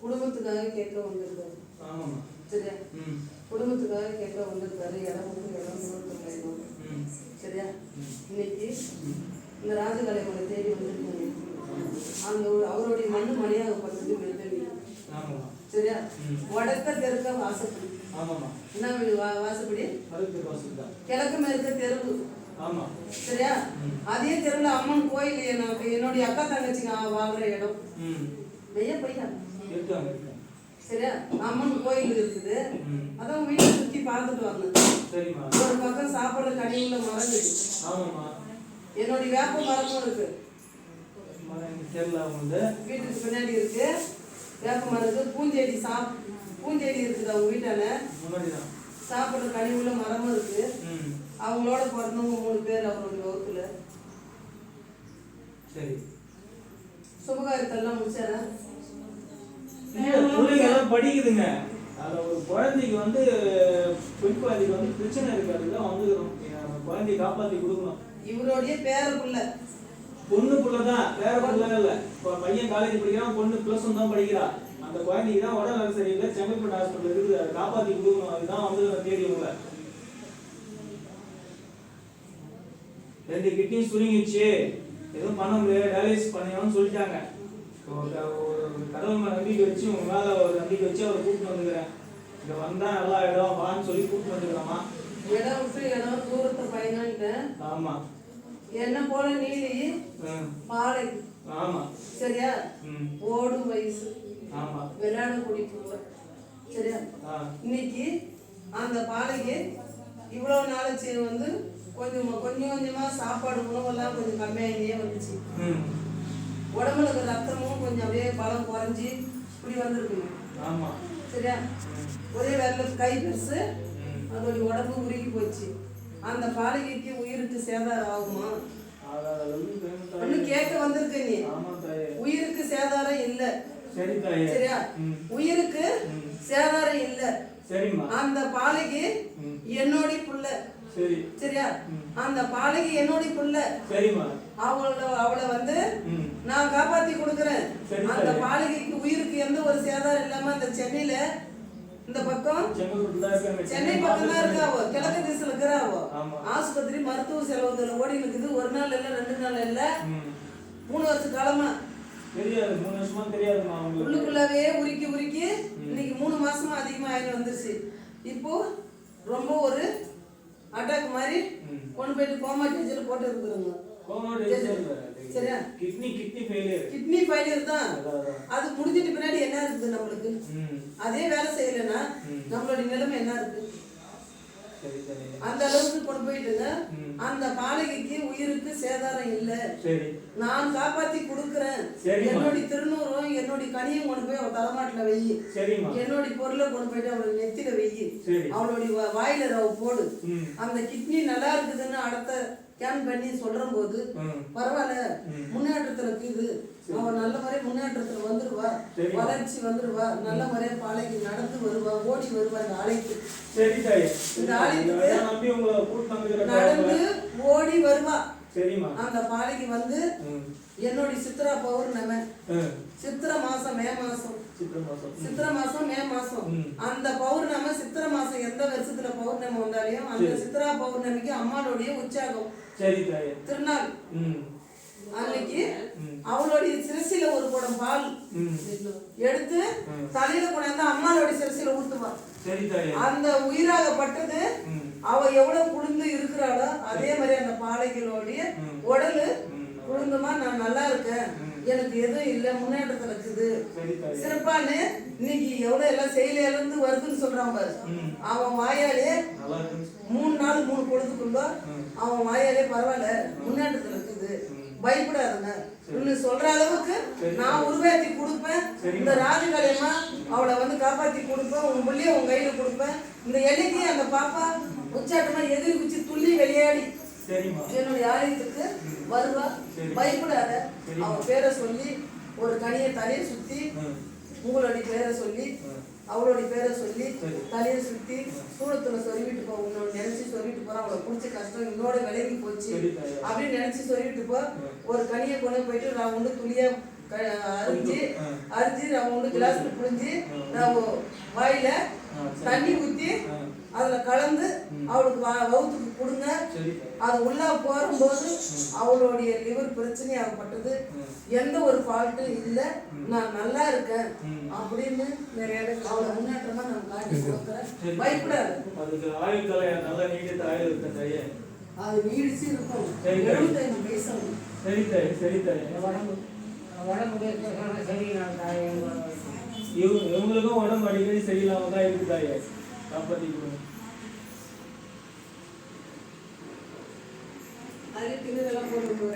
குடும்பத்துக்காக கேட்க வந்திருக்காரு. சரியா? குடும்பத்துக்காக கேட்க வந்திருக்காரு. இடம் வேணும். சரியா? இன்னைக்கு இந்த ராஜகலைமலை தேடி வந்திருக்கீங்க. அந்த அவருடைய மண்ணு மணியாகப்பட்டது மெல்வெளி. சரியா? வடக்க தெற்க வாசப்படி. என்ன வாசப்படி? கிழக்கு மேற்க தெருவு. சரியா? அதே தெருவில் அம்மன் கோயில் என்னுடைய அக்கா தங்கச்சிங்க வாங்குற இடம். பையா சரியா? அம்மன் கோயில் இருக்குது. அதான் வீட்டை சுத்தி பார்த்துட்டு வாங்க. ஒரு பக்கம் சாப்பிட்ற கனிவுள்ள மரம் இருக்கு. என்னுடைய வேப்ப மரமும் இருக்கு. வீட்டுக்கு பின்னாடி இருக்கு வேப்ப மரம் இருக்கு. பூஞ்செடி இருக்குது அவங்க வீட்டான. சாப்பிட்ற கனிவுள்ள மரமும் இருக்கு. அவங்களோட பிறந்தவங்க 3 பேர் அவருடைய வகுப்புல. சுபகாரியத்தெல்லாம் முடிச்சாரா? படிக்குதுங்க. அதுல ஒரு குழந்தைக்கு வந்து பெண் குழந்தைக்கு வந்து பிரச்சனை இருக்கு. அதுதான் வந்துக்கிறோம். குழந்தைய காப்பாத்தி கொடுக்கணும். இவருடைய பேரப்புள்ள பொண்ணு புள்ளதான், பேரப்புள்ள இல்ல. பையன் காலேஜ் படிக்கிறான், பொண்ணு +1 தான் படிக்கிறா. அந்த குழந்தைக்கு தான் உடல் சரியில்லை. செங்கல்பட்டு ஹாஸ்பிட்டல் இருக்குது. அதை காப்பாத்தி கொடுக்கணும். அதுதான் வந்து தேடி உங்களை 2 கிட்னியும் சுருங்கிச்சு. எதுவும் பண்ண முடியாது, டயாலிசிஸ் பண்ணிக்கணும்னு சொல்லிட்டாங்க. கடவுள் மேல நம்பிக்கை வச்சு உங்க மேல ஒரு நம்பிக்கை வச்சு அவரை கூப்பிட்டு வந்துக்கிறேன். இங்க வந்தா நல்லா இடம் வான்னு சொல்லி கூப்பிட்டு வந்துக்கலாமா? இடம் விட்டு இடம் தூரத்தை பயனான்ட்டு. ஆமா. என்ன போல நீலி பாலை. ஆமா. சரியா? ஓடும் வயசு. ஆமா. விளையாட குடிப்பு. சரியா? இன்னைக்கு அந்த பாலைக்கு இவ்வளவு நாளைக்கு வந்து கொஞ்சம் கொஞ்சமா சாப்பாடு உணவெல்லாம் கொஞ்சம் கம்மியாகியே வந்துச்சு. உடம்புல இருக்கிற ரத்தமும் கொஞ்சம் அப்படியே பலம் குறைஞ்சி இப்படி வந்துருக்குங்க. சரியா? ஒரே வேலை கை பெருசு, அதோடைய உடம்பு உருகி போச்சு. அந்த பாலகைக்கு உயிருக்கு சேதாரம் ஆகுமா? ஒண்ணு கேட்க வந்திருக்க நீ. உயிருக்கு சேதாரம் இல்ல. சரியா? உயிருக்கு சேதாரம் இல்ல. அந்த பாலகி என்னோட புள்ள. சரியா? அந்த பாலகி என்னோட புள்ள. அவளை வந்து நான் காப்பாத்தி கொடுக்கறேன். அந்த பாலகிக்கு உயிருக்கு எந்த ஒரு சேதாரம் இல்லாம அந்த சென்னையில இந்த பக்கம் சென்னை பக்கம் தான் இருக்காவோ, கிழக்கு திசையில இருக்கிறாவோ. ஆஸ்பத்திரி மருத்துவ செலவுல ஓடி இருக்குது. 1 நாள் இல்ல 2 நாள் இல்ல 3 வருஷ காலமா உள்ளுக்குள்ளவே உருக்கி இன்னைக்கு 3 மாசமா அதிகமா ஆகி வந்துருச்சு. இப்போ ரொம்ப ஒரு அட்டாக் மாதிரி கொண்டு போயிட்டு கோமா டேஜ்ல போட்டு இருக்குறாங்க. சரியா? கிட்னி ஃபெயிலியர் தான். அது முடிஞ்சிட்டு பின்னாடி என்ன இருக்குது நம்மளுக்கு? அதே வேலை செய்யலன்னா நம்மளுடைய நிலைமை என்ன இருக்கு? அந்த அளவுக்கு கொண்டு போயிட்டுங்க. அந்த பாலகைக்கு உயிருக்கு சேதாரம் இல்ல. நான் காப்பாத்தி கொடுக்கறேன். என்னுடைய திருநூறும் என்னுடைய கனியும் கொண்டு போய் அவ தலைமாட்டில வை. என்னுடைய பொருளை கொண்டு போயிட்டு அவளோட நெத்தில வை. அவளுடைய வாயில அவ போடு. அந்த கிட்னி நல்லா இருக்குதுன்னு அடுத்த ஸ்கேன் பண்ணி சொல்ற போது பரவாயில்ல, முன்னேற்றத்துல இருக்குது. அவ நல்ல முறையா முன்னேற்றத்துல வந்துருவா, வளர்ச்சி வந்துருவா, நல்ல முறையா பாலைக்கு நடந்து வருவா, ஓடி வருவா. இந்த ஆலைக்கு இந்த ஆலைக்கு நடந்து ஓடி வருவா. அந்த பாலைக்கு வந்து என்னுடைய சித்ரா பௌர்ணமி, சித்திரை மாசம் மே மாசம், சித்திரை மாசம் மே மாசம், அந்த பௌர்ணமி சித்திரை மாசம் எந்த வருஷத்துல பௌர்ணமி வந்தாலையும் அந்த சித்ரா பௌர்ணமிக்கு அம்மாளுடைய உற்சாகம் திருநாள். அன்னைக்கு அவளுடைய சிரசில ஒரு குடம் பால் எடுத்து தலையில கொண்டாந்து அம்மாளுடைய சிரசில ஊத்துவா. அந்த உயிராகப்பட்டது அவ எவ்வளவு குளிர்ந்து இருக்கிறாளோ அதே மாதிரி அந்த பாலைகளுடைய உடலு குளிர்ந்துமா, நான் நல்லா இருக்கேன், எனக்கு எதுவும் இல்லை, முன்னேற்றத்துல இருக்குது சிறப்பான்னு இன்னைக்கு எவ்வளவு எல்லாம் செயல இருந்து வருதுன்னு சொல்றாங்க. அவன் வாயாலே 3 நாள் 3 பொழுதுக்குள்ள அவன் வாயாலே பரவாயில்ல முன்னேற்றத்துல இருக்குது, பயப்படாதுங்க இன்னும் சொல்ற அளவுக்கு நான் உருவாக்கி கொடுப்பேன். இந்த ராஜகலையமா அவளை வந்து காப்பாத்தி கொடுப்பேன். உன் புள்ளிய உன் கையில கொடுப்பேன். இந்த எல்லைக்கு அந்த பாப்பா உச்சாட்டமா எதிரி குச்சி துள்ளி விளையாடி என்னுடைய ஆலயத்துக்கு வருவா. பயப்படாத. அவன் பேரை சொல்லி ஒரு கனியை தலையை சுத்தி உங்களுடைய பேரை சொல்லி அவளுடைய பேரை சொல்லி சரி. தலையை சுற்றி சூளத்துல சொருவிட்டு போ, உன்னோட நினைச்சு சொருவிட்டு போற, அவளை பிடிச்ச கஷ்டம் என்னோட விலகி போச்சு சரி தாயே. அப்படின்னு நினைச்சு சொல்லிட்டு போ. ஒரு கனியை கொண்டு போயிட்டு நான் ஒன்று துளியா அரிஞ்சு நான் ஒன்று கிளாஸ்ல புழிஞ்சு நான் வாயில தண்ணி ஊற்றி அதில் கலந்து அவளுக்கு வவுத்துக்கு கொடுங்க. அது உள்ள போகும்போது அவளுடைய லிவர் பிரச்சனை ஆகப்பட்டது, எந்த ஒரு ஃபால்ட்டும் இல்லை, நான் நல்லா இருக்கேன் அப்படின்னு நிறைய இடத்துல அவளை முன்னேற்றமா நான் காட்டி கொடுக்குறேன். பயப்படாது, அதுக்கு ஆயுள் கலை நல்லா நீடித்த ஆயுள் இருக்கு தாயே. அது நீடிச்சு இருக்கும். சரி. 75 வயசு. சரி தாயே, சரி தாயே. இவங்களுக்கும் உடம்பு அடிக்கடி சரியில்லாம தான் இருக்கு தாயே. காப்பாத்தி கொடுங்க. அது திண்ணெல்லாம் போட்டு